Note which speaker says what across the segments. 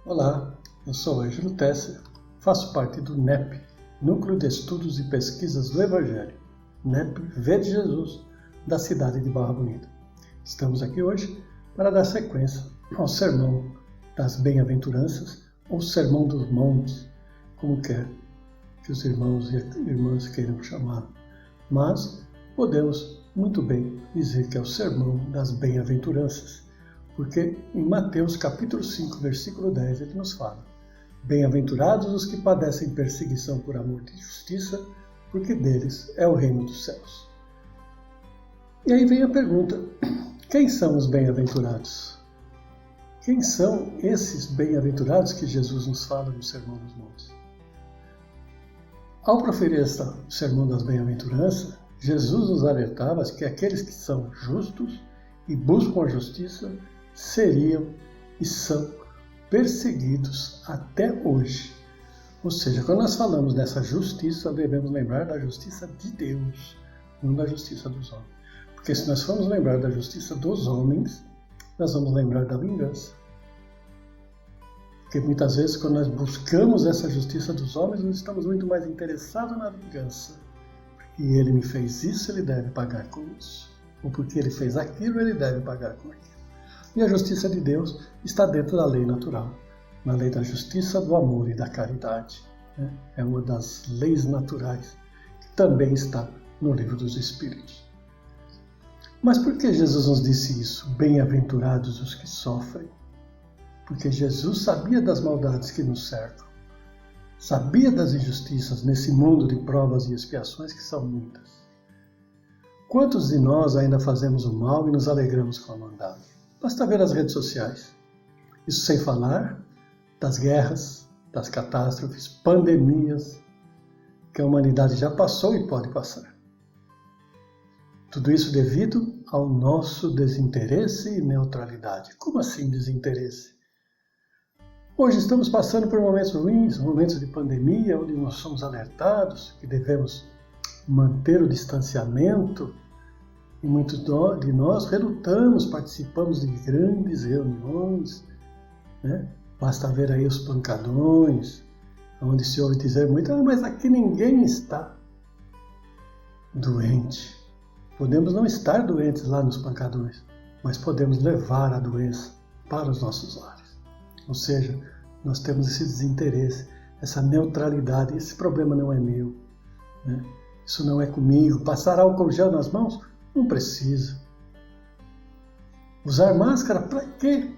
Speaker 1: Olá, eu sou Ângelo Tesser, faço parte do NEP, Núcleo de Estudos e Pesquisas do Evangelho, NEP Vede Jesus, da cidade de Barra Bonita. Estamos aqui hoje para dar sequência ao Sermão das Bem-aventuranças, ou Sermão dos Montes, como quer que os irmãos e irmãs queiram chamar. Mas podemos muito bem dizer que é o Sermão das Bem-aventuranças, porque em Mateus capítulo 5, versículo 10, ele nos fala: Bem-aventurados os que padecem perseguição por amor de justiça, porque deles é o reino dos céus. E aí vem a pergunta: quem são os bem-aventurados? Quem são esses bem-aventurados que Jesus nos fala no Sermão dos Montes? Ao proferir este Sermão das Bem-aventuranças, Jesus nos alertava que aqueles que são justos e buscam a justiça seriam e são perseguidos até hoje. Ou seja, quando nós falamos dessa justiça, devemos lembrar da justiça de Deus, não da justiça dos homens. Porque se nós formos lembrar da justiça dos homens, nós vamos lembrar da vingança. Porque muitas vezes, quando nós buscamos essa justiça dos homens, nós estamos muito mais interessados na vingança. Porque ele me fez isso, ele deve pagar com isso. Ou porque ele fez aquilo, ele deve pagar com aquilo. E a justiça de Deus está dentro da lei natural, na lei da justiça, do amor e da caridade. É uma das leis naturais que também está no livro dos Espíritos. Mas por que Jesus nos disse isso? Bem-aventurados os que sofrem. Porque Jesus sabia das maldades que nos cercam, sabia das injustiças nesse mundo de provas e expiações que são muitas. Quantos de nós ainda fazemos o mal e nos alegramos com a maldade? Basta ver as redes sociais. Isso sem falar das guerras, das catástrofes, pandemias, que a humanidade já passou e pode passar. Tudo isso devido ao nosso desinteresse e neutralidade. Como assim desinteresse? Hoje estamos passando por momentos ruins, momentos de pandemia, onde nós somos alertados que devemos manter o distanciamento. E muitos de nós relutamos, participamos de grandes reuniões, Basta ver aí os pancadões, onde se ouve dizer muito, mas aqui ninguém está doente. Podemos não estar doentes lá nos pancadões, mas podemos levar a doença para os nossos lares. Ou seja, nós temos esse desinteresse, essa neutralidade. Esse problema não é meu, Isso não é comigo. Passar álcool gel nas mãos? Não precisa. Usar máscara? Para quê?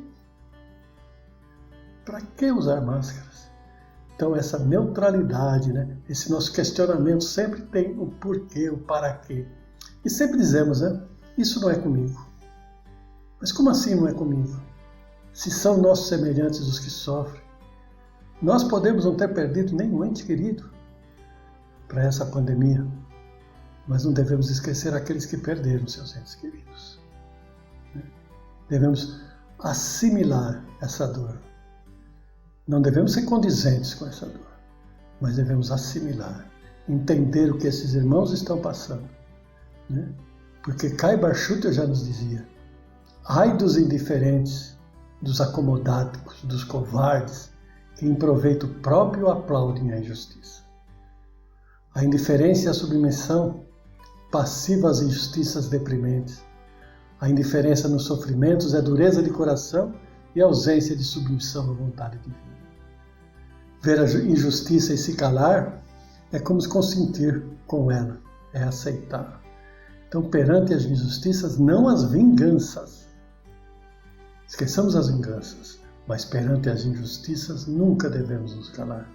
Speaker 1: Para que usar máscaras? Então essa neutralidade, Esse nosso questionamento sempre tem o porquê, o para quê. E sempre dizemos, Isso não é comigo. Mas como assim não é comigo? Se são nossos semelhantes os que sofrem, nós podemos não ter perdido nenhum ente querido para essa pandemia, mas não devemos esquecer aqueles que perderam seus entes queridos. Devemos assimilar essa dor. Não devemos ser condizentes com essa dor, mas devemos assimilar, entender o que esses irmãos estão passando. Porque Kai Bar-Shuter já nos dizia: ai dos indiferentes, dos acomodados, dos covardes, que em proveito próprio aplaudem a injustiça. A indiferença e a submissão passiva às injustiças deprimentes. A indiferença nos sofrimentos é dureza de coração e ausência de submissão à vontade divina. Ver a injustiça e se calar é como se consentir com ela, é aceitar. Então, perante as injustiças, não as vinganças. Esqueçamos as vinganças, mas perante as injustiças nunca devemos nos calar.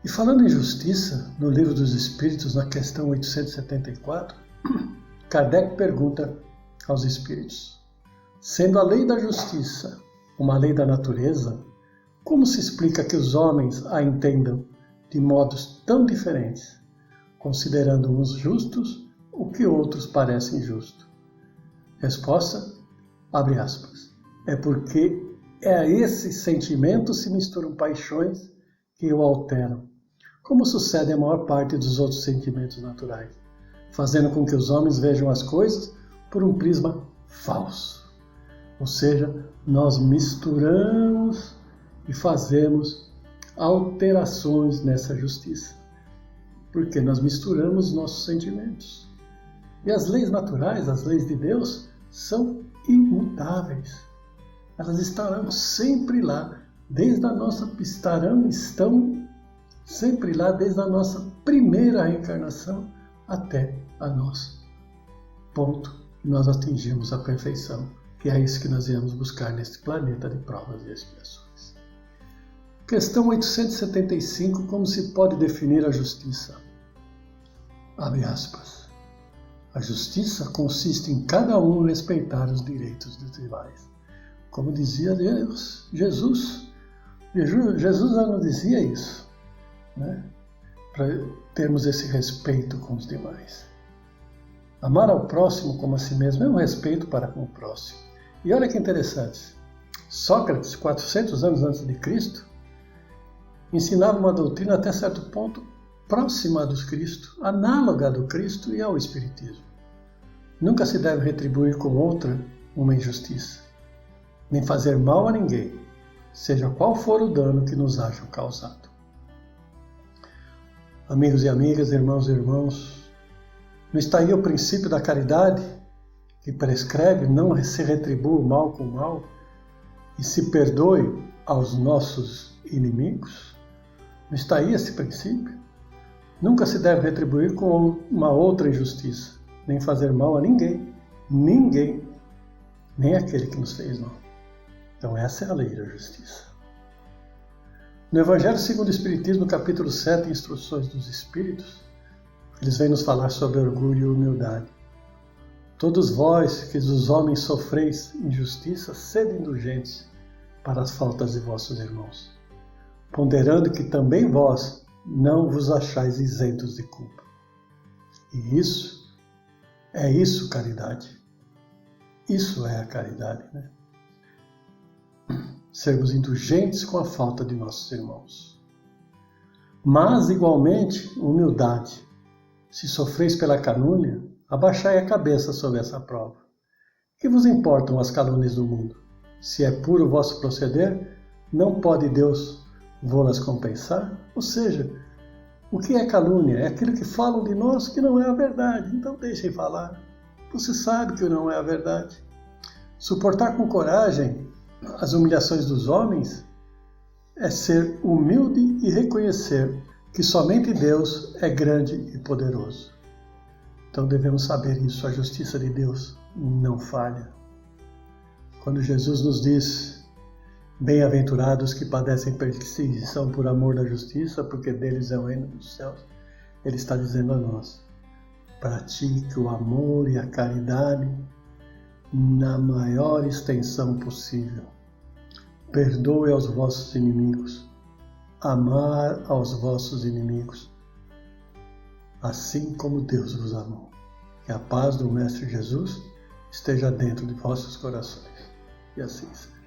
Speaker 1: E falando em justiça, no Livro dos Espíritos, na questão 874, Kardec pergunta aos Espíritos: sendo a lei da justiça uma lei da natureza, como se explica que os homens a entendam de modos tão diferentes, considerando uns justos o que outros parecem injusto? Resposta, abre aspas, é porque a esses sentimentos se misturam paixões que o alteram, como sucede a maior parte dos outros sentimentos naturais, fazendo com que os homens vejam as coisas por um prisma falso. Ou seja, nós misturamos e fazemos alterações nessa justiça. Porque nós misturamos nossos sentimentos. E as leis naturais, as leis de Deus, são imutáveis. Elas estarão sempre lá, estão sempre lá desde a nossa primeira reencarnação até a nossa ponto que nós atingimos a perfeição, que é isso que nós viemos buscar neste planeta de provas e expiações. Questão 875, como se pode definir a justiça? Abre aspas. A justiça consiste em cada um respeitar os direitos dos rivais. Como dizia Deus, Jesus já nos dizia isso, né? Para termos esse respeito com os demais. Amar ao próximo como a si mesmo é um respeito para com o próximo. E olha que interessante, Sócrates, 400 anos antes de Cristo, ensinava uma doutrina até certo ponto próxima do Cristo, análoga do Cristo e ao Espiritismo. Nunca se deve retribuir com outra uma injustiça, nem fazer mal a ninguém, seja qual for o dano que nos hajam causado. Amigos e amigas, irmãos e irmãos, não está aí o princípio da caridade, que prescreve não se retribua o mal com o mal e se perdoe aos nossos inimigos? Não está aí esse princípio? Nunca se deve retribuir com uma outra injustiça, nem fazer mal a ninguém, nem aquele que nos fez mal. Então essa é a lei da justiça. No Evangelho segundo o Espiritismo, capítulo 7, Instruções dos Espíritos, eles vêm nos falar sobre orgulho e humildade. Todos vós que dos homens sofreis injustiça, sede indulgentes para as faltas de vossos irmãos, ponderando que também vós não vos achais isentos de culpa. E isso, caridade. Isso é a caridade, né? Sermos indulgentes com a falta de nossos irmãos. Mas, igualmente, humildade. Se sofreis pela calúnia, abaixai a cabeça sob essa prova. Que vos importam as calúnias do mundo? Se é puro o vosso proceder, não pode Deus vô-las compensar? Ou seja, o que é calúnia? É aquilo que falam de nós que não é a verdade. Então deixem falar. Você sabe que não é a verdade. Suportar com coragem as humilhações dos homens é ser humilde e reconhecer que somente Deus é grande e poderoso. Então devemos saber isso, a justiça de Deus não falha. Quando Jesus nos diz, bem-aventurados que padecem perseguição por amor da justiça, porque deles é o reino dos céus, Ele está dizendo a nós, pratique o amor e a caridade na maior extensão possível. Perdoe aos vossos inimigos. Amar aos vossos inimigos, assim como Deus vos amou. Que a paz do Mestre Jesus esteja dentro de vossos corações. E assim seja.